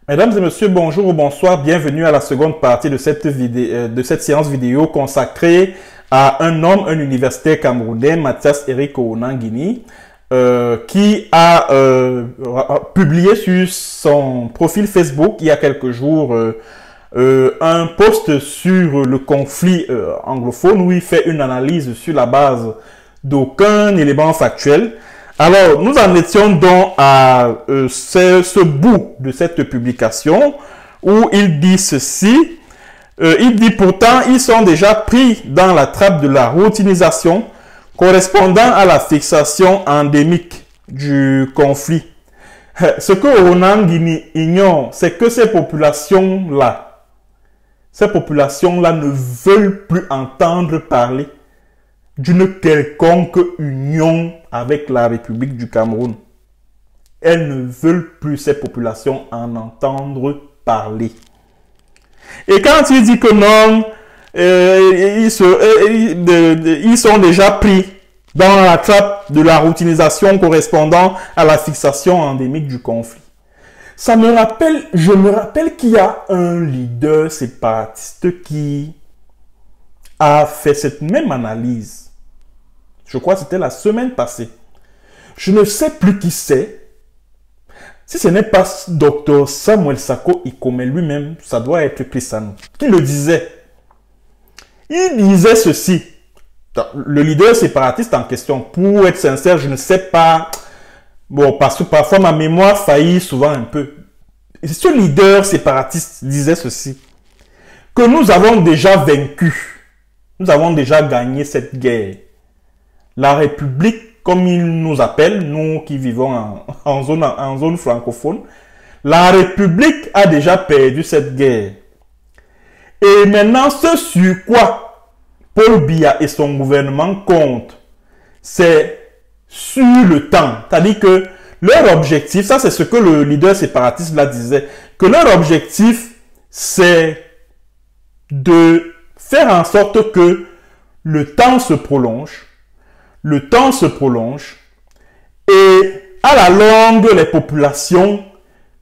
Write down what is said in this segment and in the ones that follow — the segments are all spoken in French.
Mesdames et messieurs, bonjour ou bonsoir, bienvenue à la seconde partie de cette séance vidéo consacrée à un homme, un universitaire camerounais, Mathias Eric Onangini, qui a publié sur son profil Facebook il y a quelques jours un post sur le conflit anglophone où il fait une analyse sur la base d'aucun élément factuel. Alors, nous en étions donc à ce bout de cette publication où il dit ceci. Il dit pourtant, ils sont déjà pris dans la trappe de la routinisation correspondant à la fixation endémique du conflit. Ce que Onangini ignore, c'est que ces populations-là ne veulent plus entendre parler d'une quelconque union avec la République du Cameroun. Elles ne veulent plus, ces populations, en entendre parler. Et quand il dit que non, ils sont déjà pris dans la trappe de la routinisation correspondant à la fixation endémique du conflit. Je me rappelle qu'il y a un leader séparatiste qui a fait cette même analyse. Je crois que c'était la semaine passée. Je ne sais plus qui c'est. Si ce n'est pas Dr Samuel Sako Ikome lui-même, ça doit être Christian qui le disait. Il disait ceci. Le leader séparatiste en question, pour être sincère, je ne sais pas. Bon, parce que parfois ma mémoire faillit souvent un peu. Ce leader séparatiste disait ceci. Que nous avons déjà vaincu. Nous avons déjà gagné cette guerre. La République, comme ils nous appellent, nous qui vivons en zone francophone, la République a déjà perdu cette guerre. Et maintenant, ce sur quoi Paul Biya et son gouvernement comptent, c'est sur le temps. C'est-à-dire que leur objectif, ça c'est ce que le leader séparatiste là disait, que leur objectif, c'est de faire en sorte que le temps se prolonge, et à la longue, les populations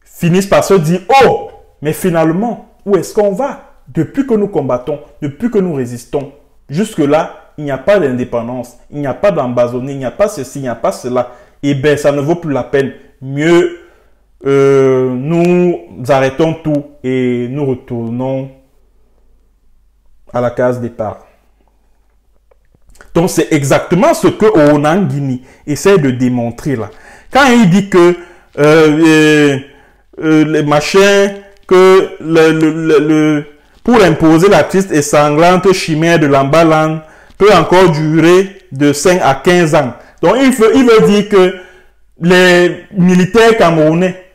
finissent par se dire « Oh, mais finalement, où est-ce qu'on va? Depuis que nous combattons, depuis que nous résistons, jusque-là, il n'y a pas d'indépendance, il n'y a pas d'ambazonie, il n'y a pas ceci, il n'y a pas cela. Eh bien, ça ne vaut plus la peine. Mieux, nous arrêtons tout et nous retournons à la case départ. » Donc, c'est exactement ce que Onangini essaie de démontrer là. Quand il dit que les machins, que pour imposer la triste et sanglante chimère de l'Ambaland peut encore durer de 5 à 15 ans. Donc, il veut dire que les militaires camerounais,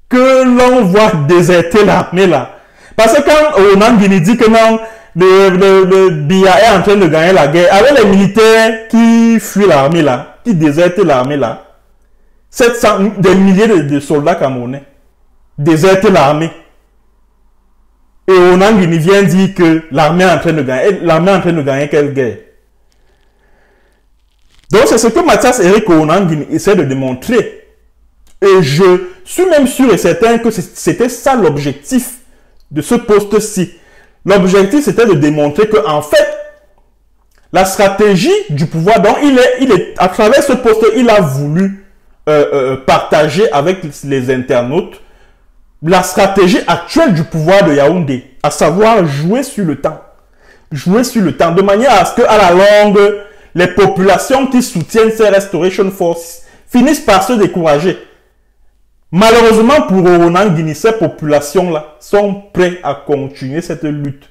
que l'on voit déserter l'armée là. Parce que quand Onangini dit que non, le Biya est en train de gagner la guerre avec les militaires qui fuient l'armée là, qui désertent l'armée là. 700, des milliers de soldats camerounais désertent l'armée. Et Onangini vient dire que l'armée est en train de gagner. L'armée est en train de gagner quelle guerre? Donc c'est ce que Mathias Eric Onangini essaie de démontrer. Et je suis même sûr et certain que c'était ça l'objectif de ce poste-ci. L'objectif, c'était de démontrer que, en fait, la stratégie du pouvoir, donc à travers ce poste, il a voulu partager avec les internautes la stratégie actuelle du pouvoir de Yaoundé, à savoir jouer sur le temps. Jouer sur le temps, de manière à ce qu'à la longue, les populations qui soutiennent ces Restoration Forces finissent par se décourager. Malheureusement pour Onangini, ces populations-là sont prêtes à continuer cette lutte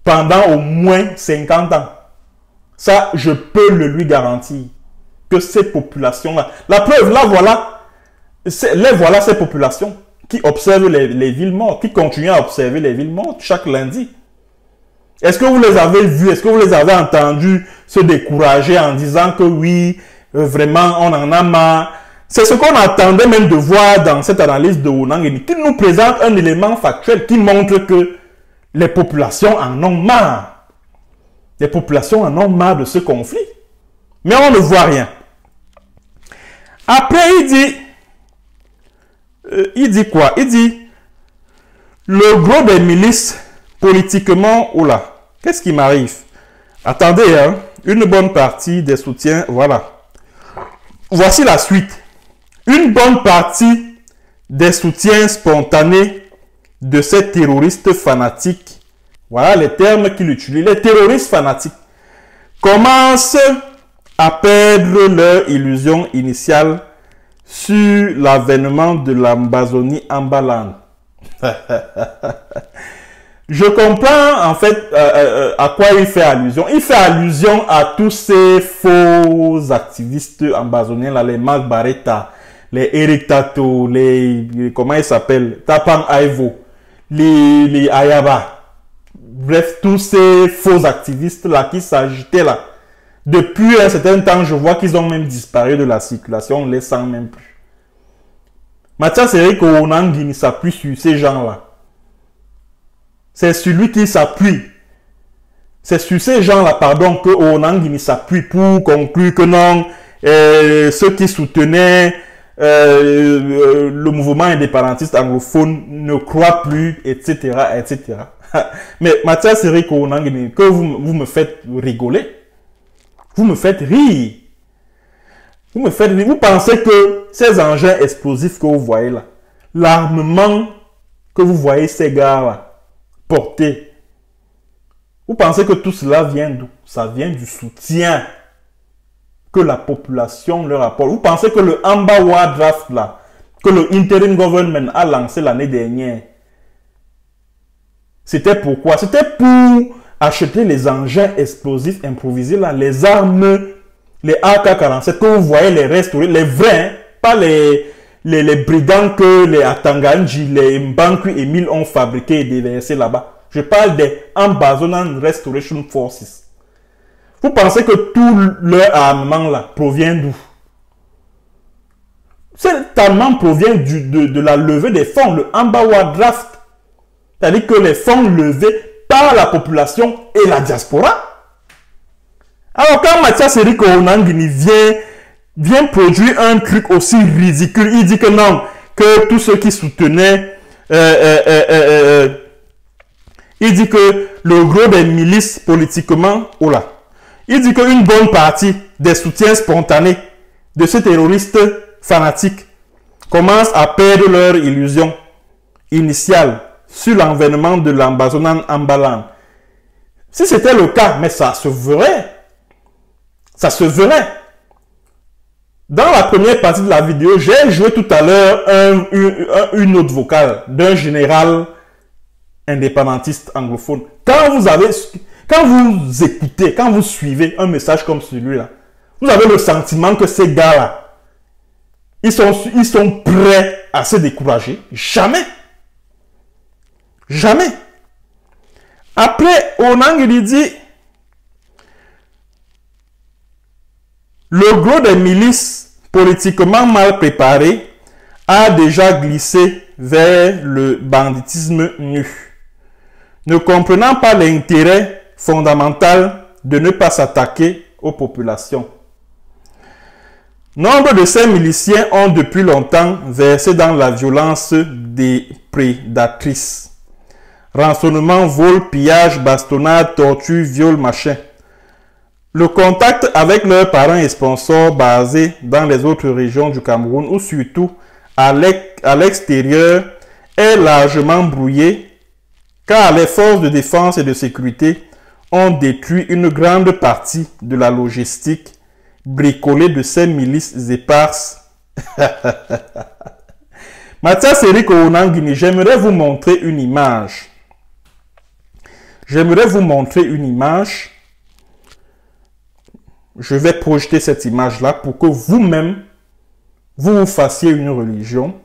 pendant au moins 50 ans. Ça, je peux le lui garantir. Que ces populations-là... La preuve, là, voilà. Voilà ces populations qui observent les villes mortes, qui continuent à observer les villes mortes chaque lundi. Est-ce que vous les avez vus? Est-ce que vous les avez entendus se décourager en disant que oui, vraiment, on en a marre? C'est ce qu'on attendait même de voir dans cette analyse de Onangini, qui nous présente un élément factuel qui montre que les populations en ont marre. Les populations en ont marre de ce conflit. Mais on ne voit rien. Après, il dit, il dit quoi? Il dit, le gros des milices, politiquement, oh là, qu'est-ce qui m'arrive? Attendez, hein, une bonne partie des soutiens, voilà. Voici la suite. Une bonne partie des soutiens spontanés de ces terroristes fanatiques, voilà les termes qu'il utilise, les terroristes fanatiques, commencent à perdre leur illusion initiale sur l'avènement de l'Amazonie Ambalan. Je comprends en fait à quoi il fait allusion. Il fait allusion à tous ces faux activistes amazoniens, là, les Marc Barretta, les Eric Tato, les comment ils s'appellent, Tapang Aivo, les Ayaba. Bref, tous ces faux activistes là qui s'agitaient là. Depuis un certain temps, je vois qu'ils ont même disparu de la circulation, on ne les sent même plus. Mathias Eric Onangini s'appuie sur ces gens-là. C'est sur lui qui s'appuie. C'est sur ces gens-là, pardon, que Onangini s'appuie pour conclure que non, ceux qui soutenaient le mouvement indépendantiste anglophone ne croient plus, etc., etc. Mais Mathias Eric Onangini, que vous me faites rigoler. Vous me faites rire. Vous me faites rire. Vous pensez que ces engins explosifs que vous voyez là, l'armement que vous voyez ces gars-là porter, vous pensez que tout cela vient d'où? Ça vient du soutien que la population leur apporte. Vous pensez que le Ambawa Draft là, que le interim government a lancé l'année dernière, c'était pourquoi? C'était pour acheter les engins explosifs improvisés là, les armes, les AK-47 que vous voyez les restaurer, les vrais, hein, pas les brigands que les Atanganji, les Mbankwi et Emile ont fabriqués et déversés là-bas. Je parle des Ambazonan Restoration Forces. Vous pensez que tout leur armement là provient d'où? Cet armement provient de la levée des fonds, le Ambawa Draft. C'est-à-dire que les fonds levés par la population et la diaspora. Alors quand Mathias Eric Onangini vient produire un truc aussi ridicule, il dit que non, que tous ceux qui soutenaient, il dit que le gros des milices politiquement, oh là, il dit qu'une bonne partie des soutiens spontanés de ces terroristes fanatiques commencent à perdre leur illusion initiale sur l'environnement de l'Amazonan Ambalan. Si c'était le cas, mais ça se verrait. Ça se verrait. Dans la première partie de la vidéo, j'ai joué tout à l'heure une autre vocale d'un général indépendantiste anglophone. Quand vous écoutez, quand vous suivez un message comme celui-là, vous avez le sentiment que ces gars-là, ils sont prêts à se décourager. Jamais. Jamais. Après, Onangini dit, le gros des milices politiquement mal préparées a déjà glissé vers le banditisme nu, ne comprenant pas l'intérêt fondamental de ne pas s'attaquer aux populations. Nombre de ces miliciens ont depuis longtemps versé dans la violence des prédatrices. Rançonnement, vol, pillage, bastonnade, torture, viol, machin. Le contact avec leurs parents et sponsors basés dans les autres régions du Cameroun ou surtout à l'extérieur est largement brouillé car les forces de défense et de sécurité ont détruit une grande partie de la logistique bricolée de ces milices éparses. Mathias Eric Onangini, j'aimerais vous montrer une image. J'aimerais vous montrer une image. Je vais projeter cette image-là pour que vous-même, vous fassiez une religion.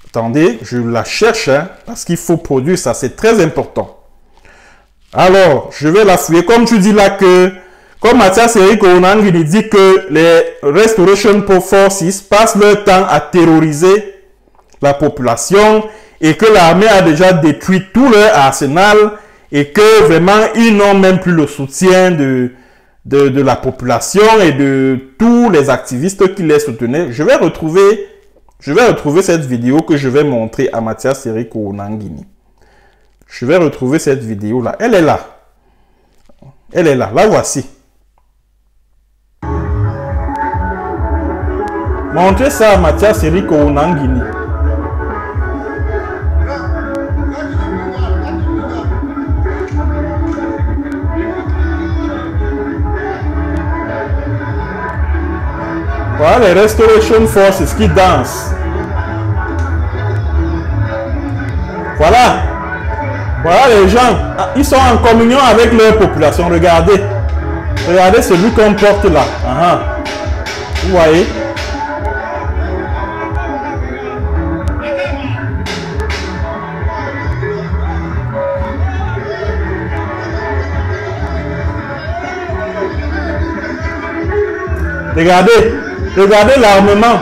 Attendez, je la cherche, hein, parce qu'il faut produire ça, c'est très important. Alors, je vais la fouiller. Comme tu dis là que, comme Mathias Eric Onangini dit que les Restoration Forces passent leur temps à terroriser la population et que l'armée a déjà détruit tout leur arsenal et que vraiment ils n'ont même plus le soutien de la population et de tous les activistes qui les soutenaient. Je vais retrouver Je vais retrouver cette vidéo que je vais montrer à Mathias Eric Onangini. Je vais retrouver cette vidéo-là. Elle est là. Elle est là. La voici. Montrez ça à Mathias Eric Onangini. Voilà les Restoration Forces qui dansent. Voilà. Voilà les gens. Ils sont en communion avec leur population. Regardez. Regardez celui qu'on porte là. Vous voyez? Regardez. Regardez l'armement.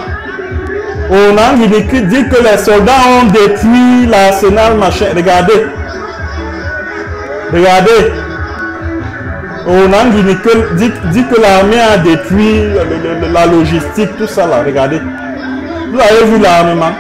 Onangini qui dit que les soldats ont détruit l'arsenal machin. Regardez. Regardez. Onangini dit que l'armée a détruit la logistique, tout ça là. Regardez. Vous avez vu l'armement?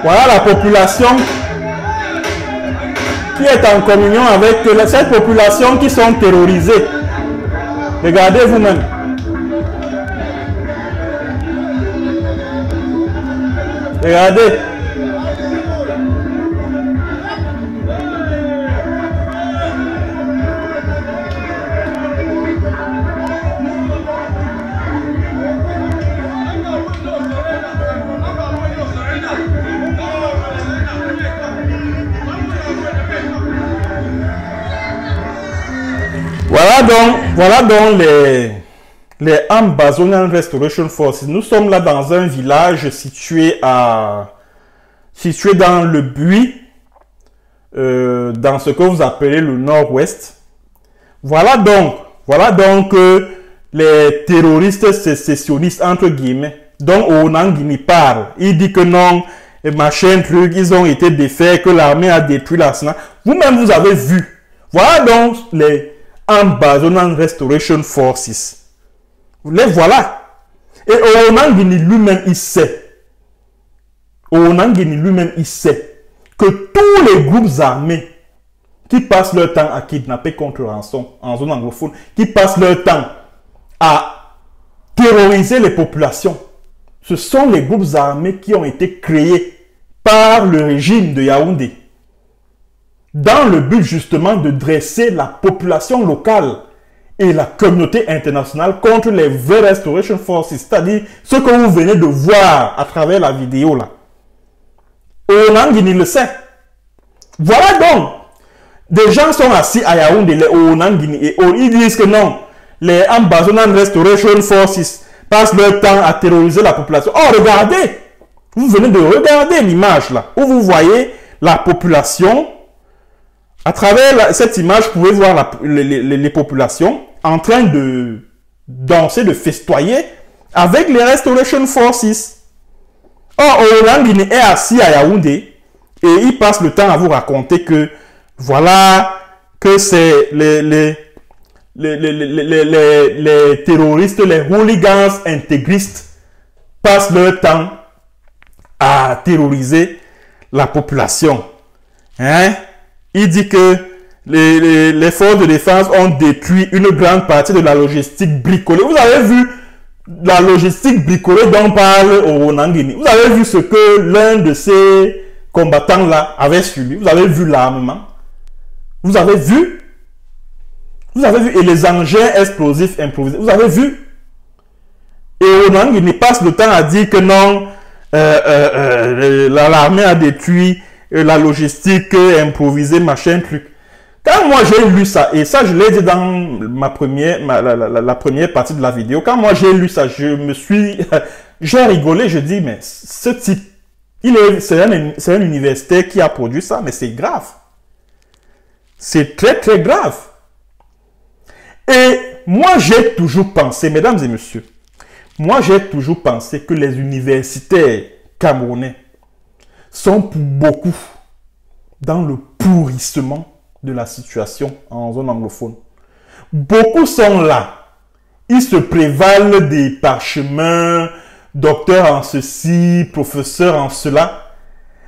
Voilà la population qui est en communion avec cette population qui sont terrorisées. Regardez vous-même. Regardez. Voilà donc les Ambazonian Restoration Forces. Nous sommes là dans un village situé dans le Buis, dans ce que vous appelez le nord-ouest. Voilà donc les terroristes sécessionnistes, entre guillemets, dont Onangini parle. Il dit que non, et machin truc, ils ont été défaits, que l'armée a détruit l'arsenal. Vous-même, vous avez vu. Voilà donc les Ambazonian Restoration Forces. Les voilà. Et Onangini lui-même, il sait. Onangini lui-même, il sait que tous les groupes armés qui passent leur temps à kidnapper contre rançon en zone anglophone, qui passent leur temps à terroriser les populations, ce sont les groupes armés qui ont été créés par le régime de Yaoundé, dans le but justement de dresser la population locale et la communauté internationale contre les vraies Restoration Forces, c'est-à-dire ce que vous venez de voir à travers la vidéo là. Onangini le sait. Voilà donc, des gens sont assis à Yaoundé, les Onangini, et ils disent que non, les Ambazonian Restoration Forces passent leur temps à terroriser la population. Oh, regardez, vous venez de regarder l'image là, où vous voyez la population. À travers cette image, vous pouvez voir les populations en train de danser, de festoyer avec les Restoration Forces. Or, Onangini est assis à Yaoundé et il passe le temps à vous raconter que voilà, que c'est les terroristes, les hooligans intégristes passent leur temps à terroriser la population. Hein? Il dit que les forces de défense ont détruit une grande partie de la logistique bricolée. Vous avez vu la logistique bricolée dont parle Onangini. Vous avez vu ce que l'un de ces combattants-là avait subi. Vous avez vu l'armement. Vous avez vu. Vous avez vu. Et les engins explosifs improvisés. Vous avez vu. Et Onangini passe le temps à dire que non, l'armée a détruit la logistique improvisée, machin, truc. Quand moi j'ai lu ça, et ça je l'ai dit dans la première partie de la vidéo, quand moi j'ai lu ça, j'ai rigolé, je dis, mais ce type, c'est un universitaire qui a produit ça, mais c'est grave. C'est très très grave. Et moi j'ai toujours pensé, mesdames et messieurs, Moi, j'ai toujours pensé que les universitaires camerounais sont pour beaucoup dans le pourrissement de la situation en zone anglophone. Beaucoup sont là. Ils se prévalent des parchemins, docteurs en ceci, professeurs en cela.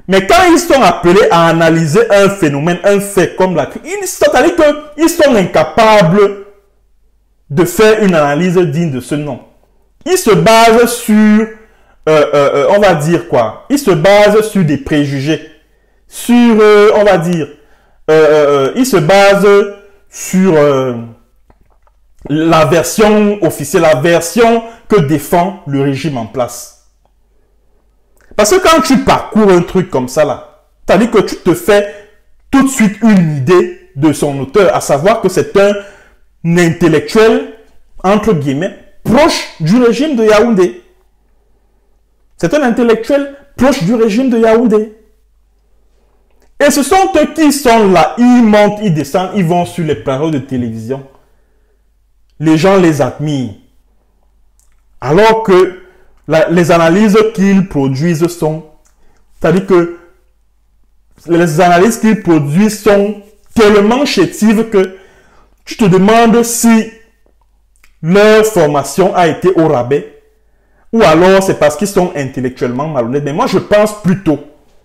Mais quand ils sont appelés à analyser un phénomène, un fait comme la crise, c'est-à-dire qu'ils sont incapables de faire une analyse digne de ce nom. Ils se basent sur, on va dire quoi? Ils se basent sur des préjugés, sur, on va dire, ils se basent sur la version officielle, la version que défend le régime en place. Parce que quand tu parcours un truc comme ça là, c'est-à-dire que tu te fais tout de suite une idée de son auteur, à savoir que c'est un intellectuel, entre guillemets, proche du régime de Yaoundé. C'est un intellectuel proche du régime de Yaoundé. Et ce sont eux qui sont là, ils montent, ils descendent, ils vont sur les plateaux de télévision. Les gens les admirent. Alors que les analyses qu'ils produisent sont... C'est-à-dire que les analyses qu'ils produisent sont tellement chétives que tu te demandes si leur formation a été au rabais ou alors c'est parce qu'ils sont intellectuellement malhonnêtes. Mais moi, je pense plutôt,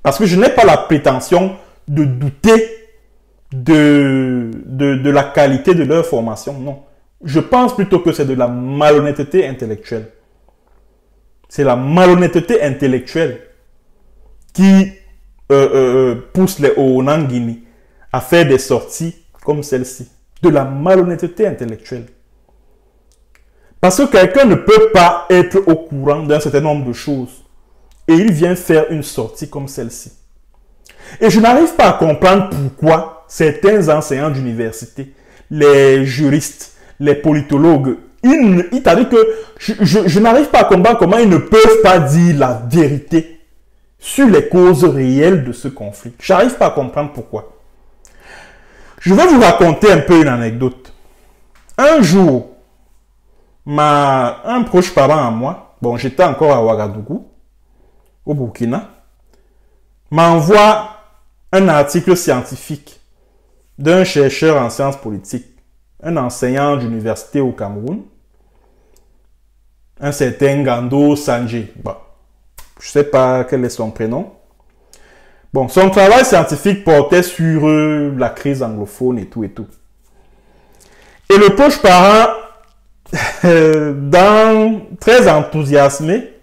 parce que je n'ai pas la prétention de douter de la qualité de leur formation, non. Je pense plutôt que c'est de la malhonnêteté intellectuelle. C'est la malhonnêteté intellectuelle qui pousse les Onangini à faire des sorties comme celle-ci. De la malhonnêteté intellectuelle. Parce que quelqu'un ne peut pas être au courant d'un certain nombre de choses. Et il vient faire une sortie comme celle-ci. Et je n'arrive pas à comprendre pourquoi certains enseignants d'université, les juristes, les politologues, c'est-à-dire que je n'arrive pas à comprendre comment ils ne peuvent pas dire la vérité sur les causes réelles de ce conflit. Je n'arrive pas à comprendre pourquoi. Je vais vous raconter un peu une anecdote. Un jour, un proche parent à moi, bon, j'étais encore à Ouagadougou, au Burkina, m'envoie un article scientifique d'un chercheur en sciences politiques, un enseignant d'université au Cameroun, un certain Gando Sanjé. Bon, je ne sais pas quel est son prénom. Bon, son travail scientifique portait sur la crise anglophone et tout et tout. Et le proche parent, très enthousiasmé,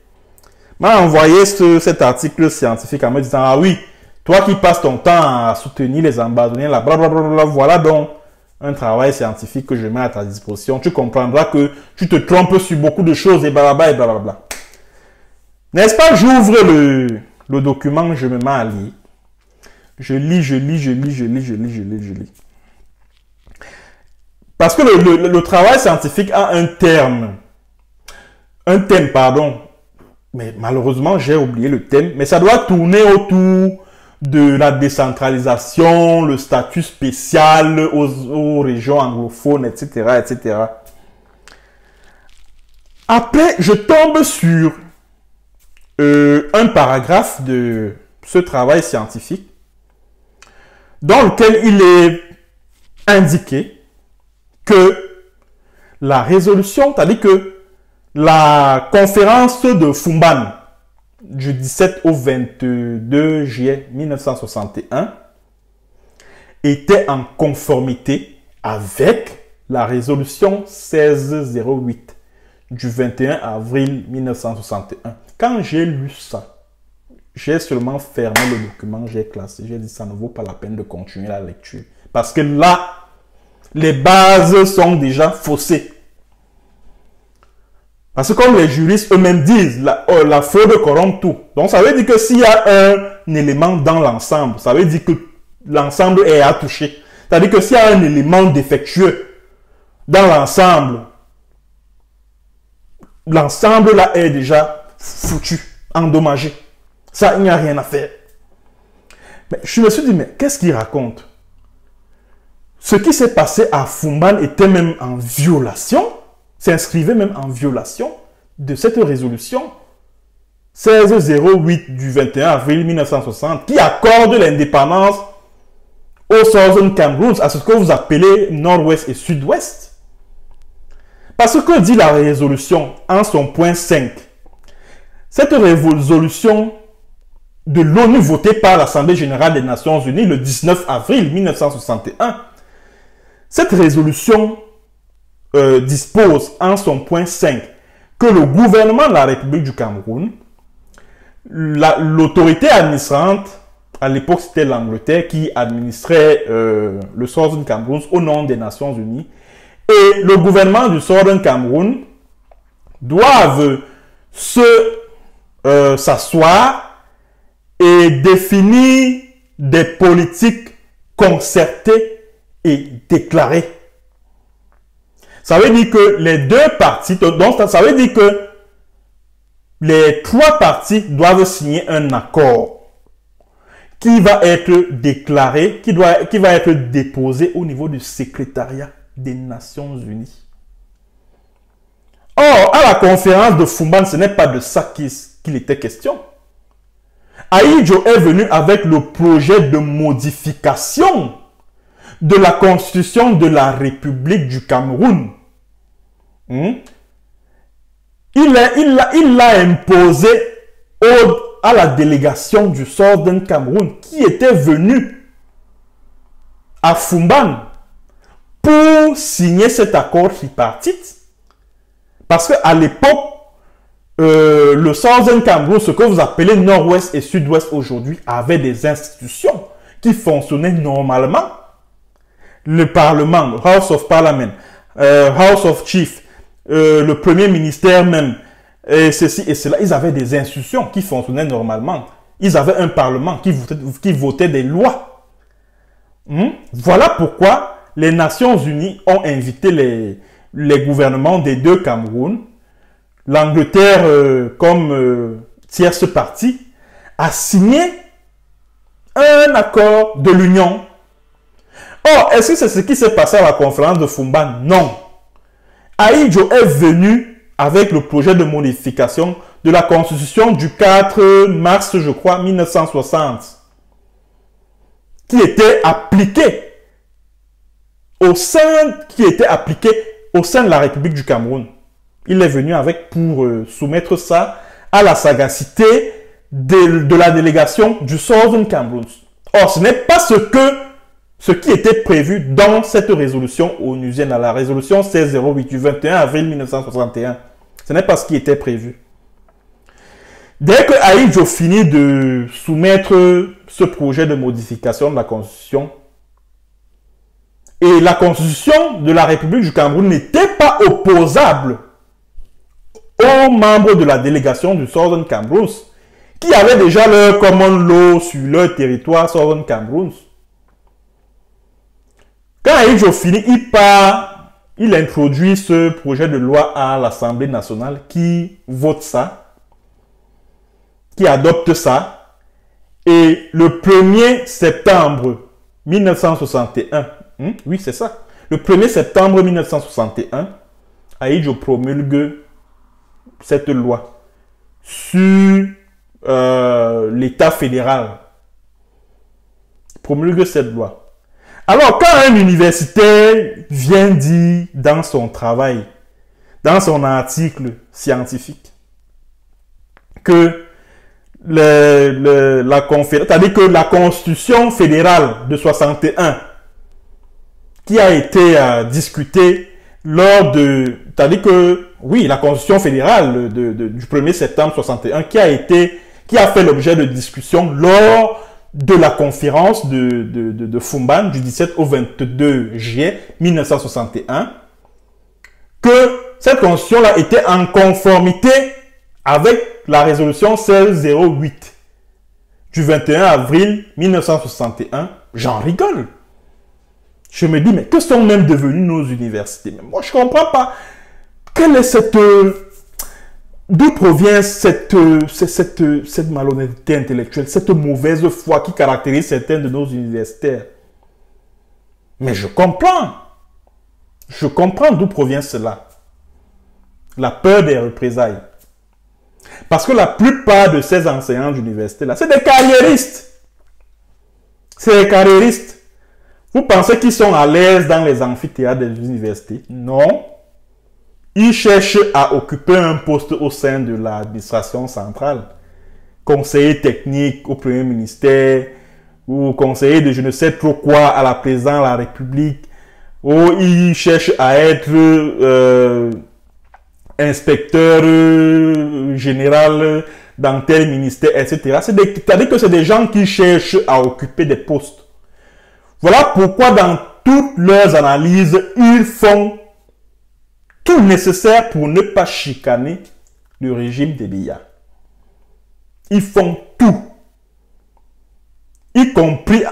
m'a envoyé cet article scientifique en me disant « Ah oui, toi qui passes ton temps à soutenir les ambassadeurs, là, blablabla, voilà donc un travail scientifique que je mets à ta disposition. Tu comprendras que tu te trompes sur beaucoup de choses et blablabla et blablabla. » N'est-ce pas? J'ouvre le document, je me mets à lire. Je lis. Parce que le travail scientifique a un thème, pardon. Mais malheureusement, j'ai oublié le thème. Mais ça doit tourner autour de la décentralisation, le statut spécial aux régions anglophones, etc., etc. Après, je tombe sur un paragraphe de ce travail scientifique dans lequel il est indiqué que la résolution, c'est-à-dire que la conférence de Fumban du 17 au 22 juillet 1961 était en conformité avec la résolution 1608 du 21 avril 1961. Quand j'ai lu ça, j'ai seulement fermé le document, j'ai classé, j'ai dit ça ne vaut pas la peine de continuer la lecture. Parce que là, les bases sont déjà faussées. Parce que comme les juristes eux-mêmes disent, la fraude corrompt tout. Donc ça veut dire que s'il y a un élément dans l'ensemble, ça veut dire que l'ensemble est à toucher. C'est-à-dire que s'il y a un élément défectueux dans l'ensemble, l'ensemble là est déjà foutu, endommagé. Ça, il n'y a rien à faire. Mais je me suis dit, mais qu'est-ce qu'il raconte? Ce qui s'est passé à Fumban était même en violation, s'inscrivait même en violation de cette résolution 1608 du 21 avril 1960 qui accorde l'indépendance au Southern Cameroun, à ce que vous appelez Nord-Ouest et Sud-Ouest. Parce que dit la résolution en son point 5, cette résolution de l'ONU votée par l'Assemblée générale des Nations unies le 19 avril 1961, cette résolution dispose en son point 5 que le gouvernement de la République du Cameroun, l'autorité administrante, à l'époque c'était l'Angleterre qui administrait le Southern Cameroun au nom des Nations unies, et le gouvernement du Southern Cameroun doivent s'asseoir et définir des politiques concertées et déclarées. Ça veut dire que les deux parties, donc ça veut dire que les trois parties doivent signer un accord qui va être déclaré, qui va être déposé au niveau du secrétariat des Nations Unies. Or, à la conférence de Fumban, ce n'est pas de ça qu'il était question. Ahidjo est venu avec le projet de modification de la constitution de la République du Cameroun. Il l'a imposé à la délégation du Southern Cameroun qui était venue à Fumban pour signer cet accord tripartite. Parce qu'à l'époque, le Southern Cameroun, ce que vous appelez Nord-Ouest et Sud-Ouest aujourd'hui, avait des institutions qui fonctionnaient normalement. Le Parlement, House of Parliament, House of Chiefs, le Premier ministère même, et ceci et cela, ils avaient des institutions qui fonctionnaient normalement. Ils avaient un Parlement qui votait des lois. Voilà pourquoi les Nations Unies ont invité les gouvernements des deux Camerouns, l'Angleterre comme tierce partie, à signer un accord de l'Union. Or, est-ce que c'est ce qui s'est passé à la conférence de Fumban? Non. Ahidjo est venu avec le projet de modification de la Constitution du 4 mars, je crois, 1960, qui était appliqué au sein de la République du Cameroun. Il est venu avec pour soumettre ça à la sagacité de la délégation du Southern Cameroun. Or, ce n'est pas ce qui était prévu dans cette résolution onusienne, à la résolution 1608 du 21 avril 1961. Ce n'est pas ce qui était prévu. Dès que Ahidjo finit de soumettre ce projet de modification de la Constitution, et la Constitution de la République du Cameroun n'était pas opposable aux membres de la délégation du Southern Cameroun, qui avaient déjà leur common law sur leur territoire Southern Cameroun. Quand Ahidjo finit, il introduit ce projet de loi à l'Assemblée nationale qui vote ça, qui adopte ça. Et le 1er septembre 1961, oui c'est ça, le 1er septembre 1961, Ahidjo promulgue cette loi sur l'État fédéral. Il promulgue cette loi. Alors, quand un universitaire vient dire dans son travail, dans son article scientifique, que c'est-à-dire que la Constitution fédérale de 61, qui a été discutée lors de... C'est-à-dire que, oui, la Constitution fédérale du 1er septembre 61, qui a fait l'objet de discussion lors de la conférence de Fumban du 17 au 22 juillet 1961, que cette constitution-là était en conformité avec la résolution 1608 du 21 avril 1961. J'en rigole. Je me dis, mais que sont même devenues nos universités? Mais moi, je ne comprends pas. Quelle est d'où provient cette malhonnêteté intellectuelle, cette mauvaise foi qui caractérise certains de nos universitaires? Mais je comprends. Je comprends d'où provient cela. La peur des représailles. Parce que la plupart de ces enseignants d'université-là, c'est des carriéristes. C'est des carriéristes. Vous pensez qu'ils sont à l'aise dans les amphithéâtres des universités? Non. Ils cherchent à occuper un poste au sein de l'administration centrale. Conseiller technique au Premier ministère, ou conseiller de je ne sais trop quoi à la présidence de la République, ou ils cherchent à être inspecteur général dans tel ministère, etc. C'est-à-dire que c'est des gens qui cherchent à occuper des postes. Voilà pourquoi dans toutes leurs analyses, ils font tout nécessaire pour ne pas chicaner le régime des Biya. Ils font tout, y compris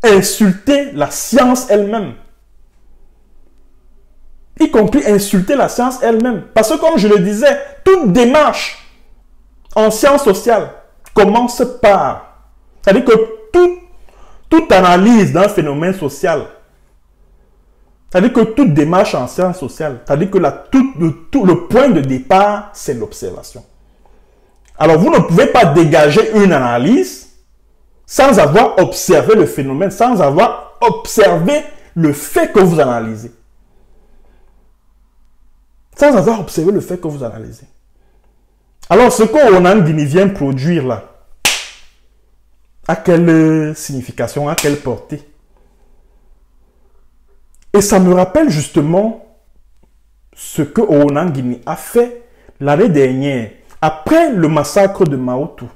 insulter la science elle-même. Y compris insulter la science elle-même. Parce que comme je le disais, toute démarche en sciences sociales commence par... C'est-à-dire que toute analyse d'un phénomène social, c'est-à-dire que toute démarche en sciences sociales, c'est-à-dire que le point de départ, c'est l'observation. Alors vous ne pouvez pas dégager une analyse sans avoir observé le phénomène, sans avoir observé le fait que vous analysez. Sans avoir observé le fait que vous analysez. Alors, ce qu'Onan Guinée vient produire là, à quelle signification, à quelle portée? Et ça me rappelle justement ce que Onan Guinée a fait l'année dernière, après le massacre de Maoto.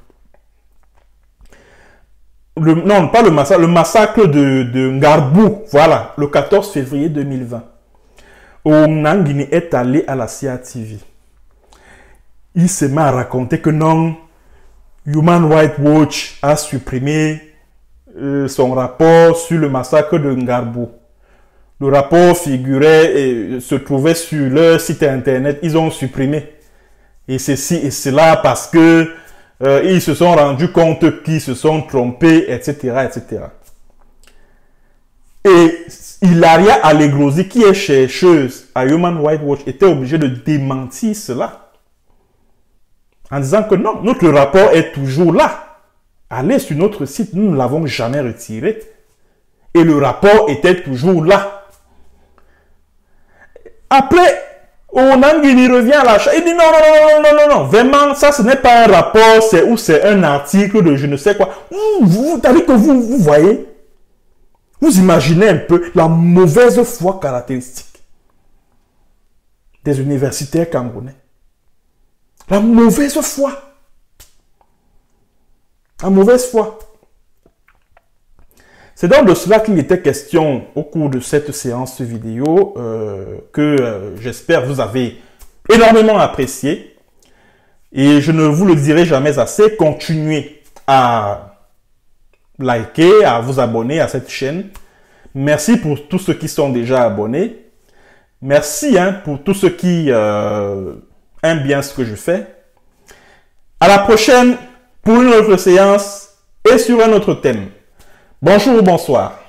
Non, pas le massacre de Ngarbou, voilà, le 14 février 2020. Onan Guinée est allé à la CIATV. Il se met à raconter que non, Human Rights Watch a supprimé son rapport sur le massacre de Ngarbou. Le rapport figurait et se trouvait sur leur site internet. Ils ont supprimé. Et ceci et cela parce que ils se sont rendus compte qu'ils se sont trompés, etc., etc. Et Hilaria Allegrosi, qui est chercheuse à Human Rights Watch, était obligée de démentir cela. En disant que non, notre rapport est toujours là. Allez sur notre site, nous ne l'avons jamais retiré. Et le rapport était toujours là. Après, Onan Guinée revient à la charge. Il dit non, non, non, non, non, non, vraiment, ça ce n'est pas un rapport, c'est un article de je ne sais quoi. C'est-à-dire que vous voyez, vous imaginez un peu la mauvaise foi caractéristique des universitaires camerounais. La mauvaise foi. La mauvaise foi. C'est donc de cela qu'il était question au cours de cette séance vidéo que j'espère vous avez énormément apprécié. Et je ne vous le dirai jamais assez, continuez à liker, à vous abonner à cette chaîne. Merci pour tous ceux qui sont déjà abonnés. Merci pour tous ceux qui aiment bien ce que je fais. À la prochaine pour une autre séance et sur un autre thème. Bonjour ou bonsoir.